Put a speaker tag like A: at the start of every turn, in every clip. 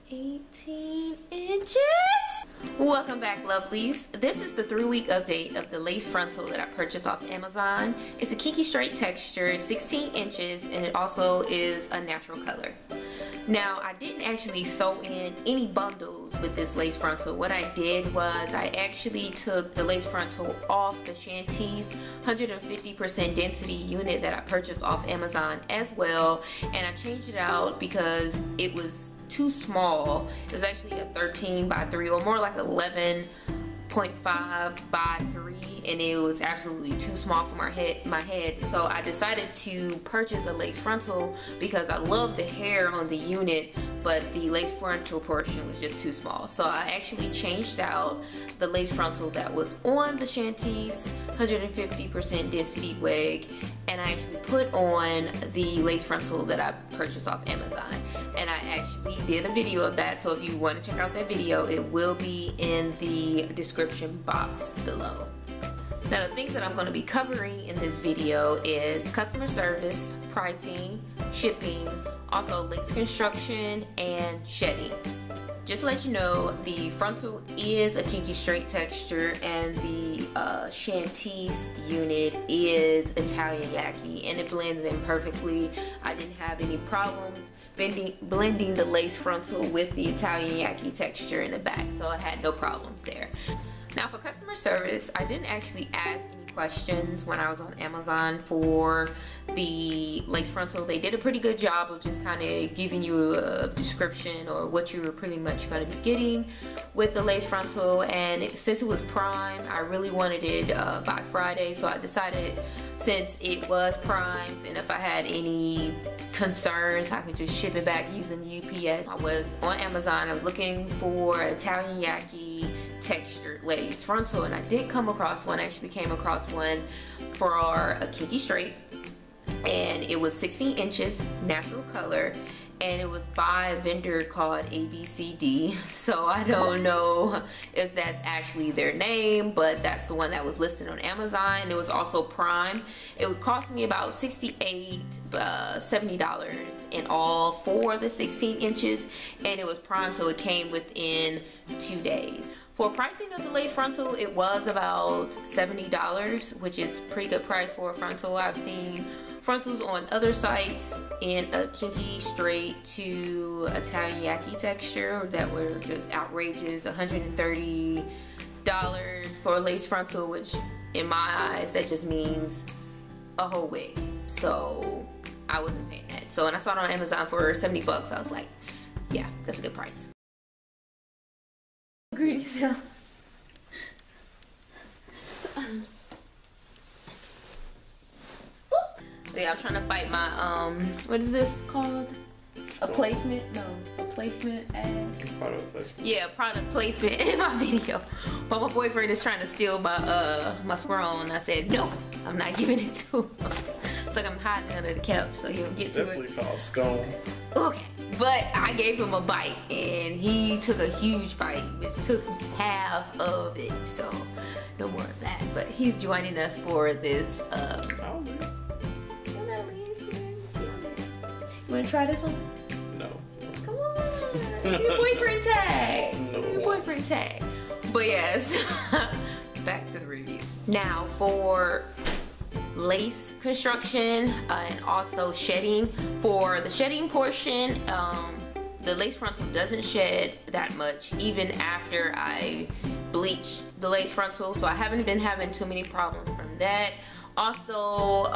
A: 18 inches. Welcome back, lovelies. This is the 3-week update of the lace frontal that I purchased off Amazon. It's a kinky straight texture, 16 inches, and it also is a natural color. Now, I didn't actually sew in any bundles with this lace frontal. What I did was I actually took the lace frontal off the Chantiche 150% density unit that I purchased off Amazon as well, and I changed it out because it was too small. It was actually a 13 by 3 or more like 11.5 by 3, and it was absolutely too small for my head. So I decided to purchase a lace frontal because I love the hair on the unit, but the lace frontal portion was just too small. So I actually changed out the lace frontal that was on the Chantiche 150% density wig, and I actually put on the lace frontal that I purchased off Amazon. And I actually did a video of that, so if you want to check out that video, it will be in the description box below. Now, the things that I'm going to be covering in this video is customer service, pricing, shipping, also lace construction, and shedding. Just to let you know, the frontal is a kinky straight texture, and the Chantiche unit is Italian Yaki, and it blends in perfectly. I didn't have any problems blending the lace frontal with the Italian Yaki texture in the back, so I had no problems there. Now, for customer service, I didn't actually ask any questions when I was on Amazon for the lace frontal. They did a pretty good job of just kind of giving you a description or what you were pretty much going to be getting with the lace frontal. And since it was Prime, I really wanted it by Friday, so I decided, since it was Prime, and if I had any concerns, I could just ship it back using UPS. I was on Amazon. I was looking for Italian Yaki textured lace frontal, and I did come across one. I actually came across one for a kinky straight, and it was 16 inches, natural color, and it was by a vendor called ABCD. So I don't know if that's actually their name, but that's the one that was listed on Amazon. And it was also Prime. It would cost me about $68, $70 in all for the 16 inches, and it was Prime, so it came within 2 days. For pricing of the lace frontal, it was about $70, which is pretty good price for a frontal. I've seen frontals on other sites in a kinky straight to Italian Yaki texture that were just outrageous. $130 for a lace frontal, which in my eyes, that just means a whole wig. So I wasn't paying that. So when I saw it on Amazon for 70 bucks, I was like, yeah, that's a good price. Greetings. Yeah, I'm trying to fight my what is this called? A placement? No, a placement ad. Product placement. Yeah, product placement in my video. But my boyfriend is trying to steal my my squirrel, and I said no, I'm not giving it to him. It's like I'm hiding under the couch so he'll get to it.
B: Definitely called scone.
A: Okay, but I gave him a bite and he took a huge bite, which took half of it. So no more of that. But he's joining us for this. You wanna try this one?
B: No.
A: Come on. Your boyfriend tag.
B: No.
A: Your boyfriend tag. But yes, back to the review. Now for lace construction and also shedding. For the shedding portion, the lace frontal doesn't shed that much even after I bleach the lace frontal, so I haven't been having too many problems from that. Also,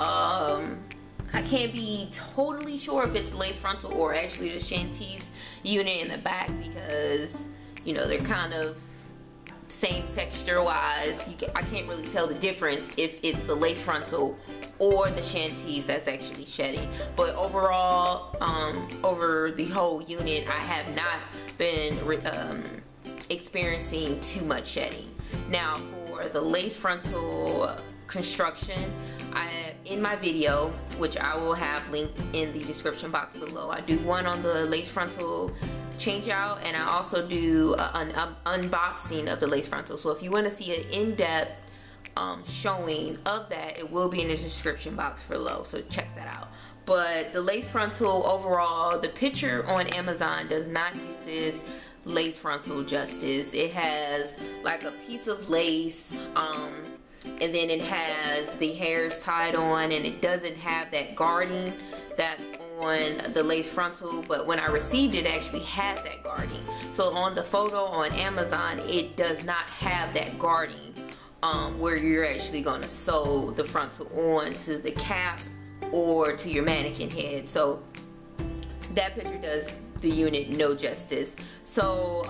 A: I can't be totally sure if it's the lace frontal or actually the Chantiche unit in the back, because you know they're kind of same texture wise. I can't really tell the difference if it's the lace frontal or the Chantiche that's actually shedding. But overall, over the whole unit, I have not been experiencing too much shedding. Now for the lace frontal construction, in my video, which I will have linked in the description box below, I do one on the lace frontal change out, and I also do an unboxing of the lace frontal. So if you want to see an in-depth showing of that, it will be in the description box below, so check that out. But the lace frontal overall, the picture on Amazon does not do this lace frontal justice. It has like a piece of lace, and then it has the hairs tied on, and it doesn't have that guarding that's on the lace frontal. But when I received it, it actually has that guarding. So on the photo on Amazon, it does not have that guarding, where you're actually going to sew the frontal on to the cap or to your mannequin head. So that picture does the unit no justice. So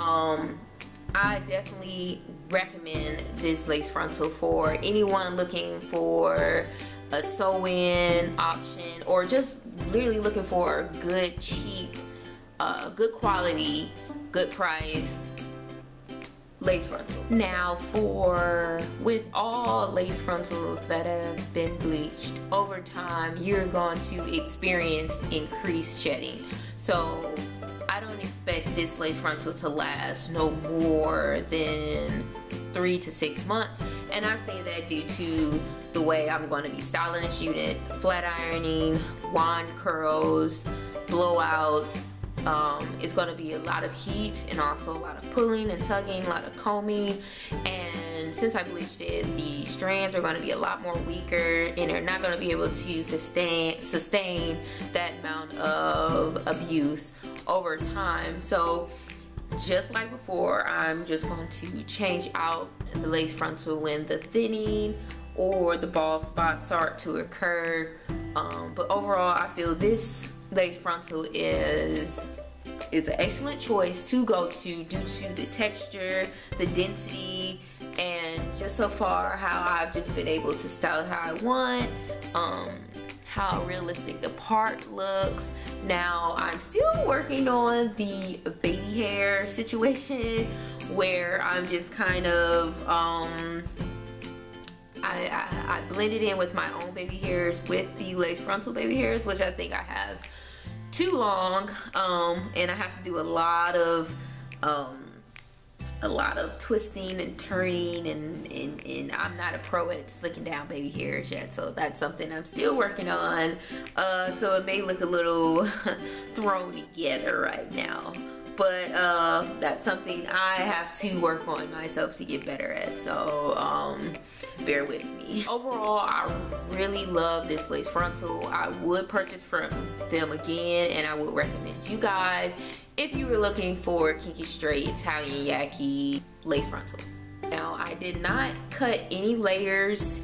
A: I definitely recommend this lace frontal for anyone looking for a sew-in option, or just literally looking for a good, cheap, good quality, good price lace frontal. Now with all lace frontals that have been bleached, over time you're going to experience increased shedding. So I don't expect this lace frontal to last no more than 3 to 6 months. And I say that due to the way I'm going to be styling this unit: flat ironing, wand curls, blowouts. It's going to be a lot of heat, and also a lot of pulling and tugging, a lot of combing. And since I bleached it, the strands are going to be a lot more weaker, and they're not going to be able to sustain that amount of abuse over time. So just like before, I'm just going to change out the lace frontal when the thinning or the bald spots start to occur. But overall, I feel this lace frontal is an excellent choice to go to due to the texture, the density, and just so far how I've just been able to style it how I want, how realistic the part looks. Now I'm still working on the baby hair situation, where I'm just kind of I blended in with my own baby hairs with the lace frontal baby hairs, which I think I have too long, and I have to do a lot of twisting and turning, and I'm not a pro at slicking down baby hairs yet, so that's something I'm still working on. So it may look a little thrown together right now, but that's something I have to work on myself to get better at, so bear with me. Overall, I really love this lace frontal. I would purchase from them again, and I would recommend you guys if you were looking for kinky straight Italian Yaki lace frontal. Now, I did not cut any layers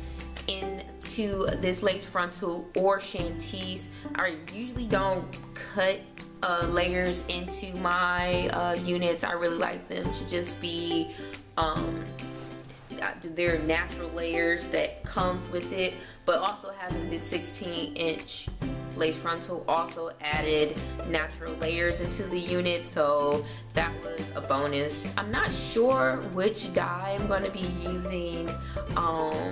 A: into this lace frontal or Chantiche. I usually don't cut layers into my units. I really like them to just be their natural layers that comes with it, but also having the 16-inch lace frontal also added natural layers into the unit, so that was a bonus. I'm not sure which dye I'm going to be using,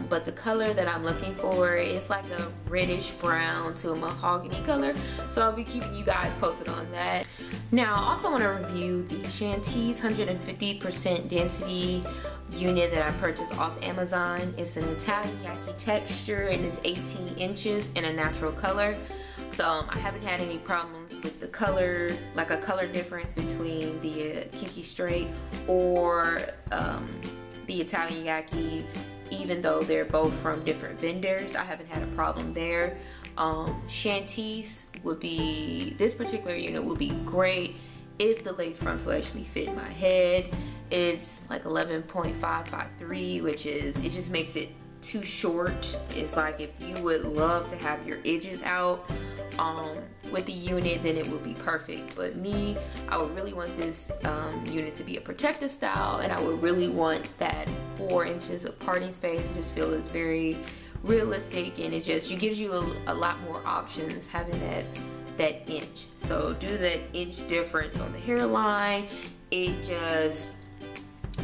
A: but the color that I'm looking for is like a reddish brown to a mahogany color, so I'll be keeping you guys posted on that. Now, I also want to review the Chantiche 150% density unit that I purchased off Amazon. It's an Italian Yaki texture, and it's 18 inches in a natural color. So I haven't had any problems with the color, like a color difference between the Kinky Straight or the Italian Yaki, even though they're both from different vendors. I haven't had a problem there. Chantiche would be, this particular unit would be great if the lace frontal actually fit my head. It's like 11.553, which is, it just makes it too short. It's like if you would love to have your edges out with the unit, then it would be perfect. But me, I would really want this unit to be a protective style, and I would really want that 4 inches of parting space. I just feel it's very realistic, and it gives you a lot more options having that inch. So due to that inch difference on the hairline, it just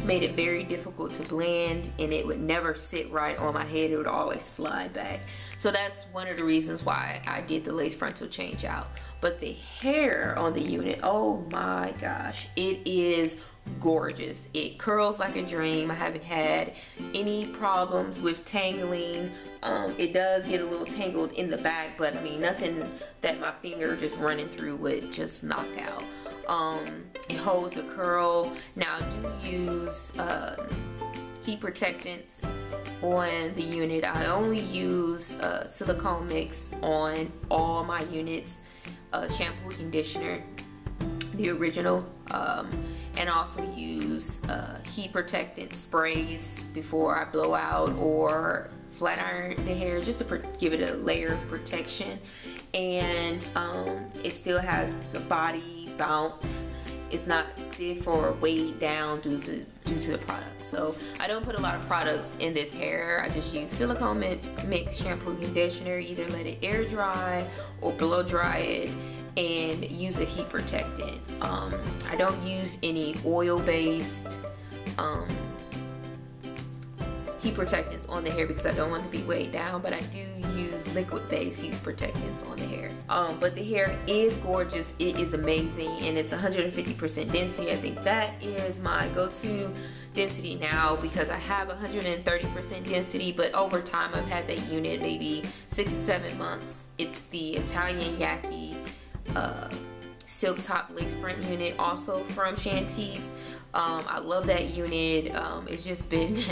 A: made it very difficult to blend, and it would never sit right on my head. It would always slide back. So that's one of the reasons why I did the lace frontal change out. But the hair on the unit, oh my gosh, it is gorgeous. It curls like a dream. I haven't had any problems with tangling. It does get a little tangled in the back, but I mean nothing that my finger just running through would just knock out. It holds the curl. Now I do use heat protectants on the unit. I only use silicone mix on all my units, shampoo, conditioner, the original, and also use heat protectant sprays before I blow out or flat iron the hair, just to give it a layer of protection. And it still has the body bounce. It's not stiff or weighed down due to the product. So I don't put a lot of products in this hair. I just use silicone mix, shampoo, conditioner, either let it air dry or blow dry it, and use a heat protectant. I don't use any oil-based heat protectants on the hair because I don't want it to be weighed down, but I do use liquid-based heat protectants on the hair. But the hair is gorgeous. It is amazing, and it's 150% density. I think that is my go-to density now because I have 130% density, but over time I've had that unit maybe 6 to 7 months. It's the Italian Yaki silk top lace front unit, also from Chantiche. I love that unit. It's just been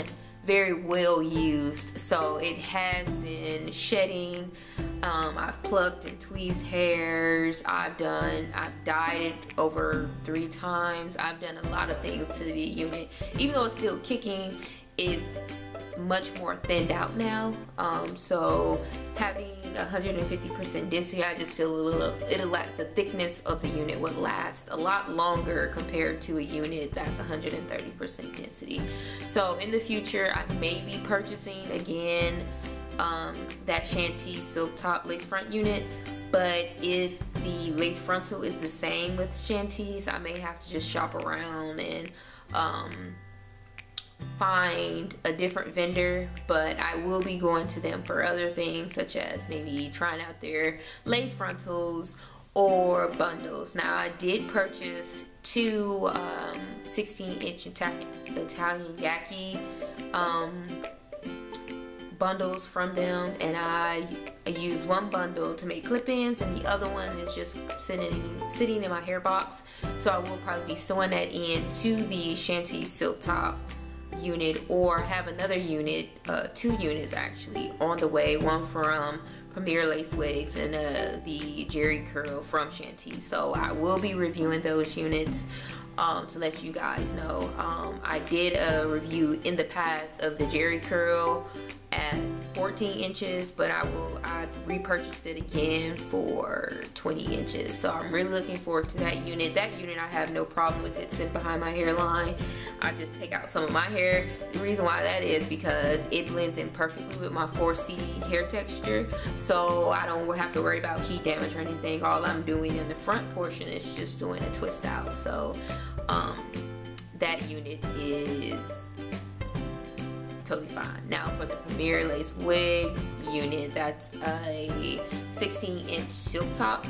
A: very well used, so it has been shedding. I've plucked and tweezed hairs. I've dyed it over 3 times. I've done a lot of things to the unit. Even though it's still kicking, it's much more thinned out now. So having 150% density, I just feel the thickness of the unit would last a lot longer compared to a unit that's 130% density. So in the future, I may be purchasing again that Chantiche silk top lace front unit. But if the lace frontal is the same with Chantiche, I may have to just shop around and find a different vendor. But I will be going to them for other things, such as maybe trying out their lace frontals or bundles. Now I did purchase 2 16-inch Italian Yaki bundles from them, and I use one bundle to make clip-ins and the other one is just sitting in my hair box. So I will probably be sewing that in to the Chantiche silk top unit, or have another unit, 2 units actually on the way, one from Premier Lace Wigs and the Jerry Curl from Chantiche. So I will be reviewing those units to let you guys know. I did a review in the past of the Jerry Curl at 14 inches, but I repurchased it again for 20 inches. So I'm really looking forward to that unit. That unit, I have no problem with it sitting behind my hairline. I just take out some of my hair. The reason why that is because it blends in perfectly with my 4C hair texture, so I don't have to worry about heat damage or anything. All I'm doing in the front portion is just doing a twist out. So that unit is totally fine. Now for the Premier Lace Wigs unit, that's a 16-inch silk top.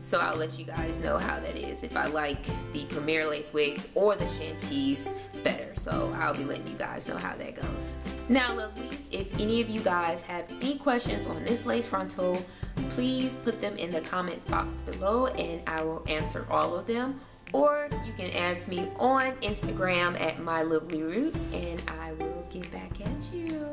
A: So I'll let you guys know how that is, if I like the Premier Lace Wigs or the Chantiche better. So I'll be letting you guys know how that goes. Now lovelies, if any of you guys have any questions on this lace frontal, please put them in the comments box below and I will answer all of them. Or you can ask me on Instagram at MyLovelyRoots and I will get back at you.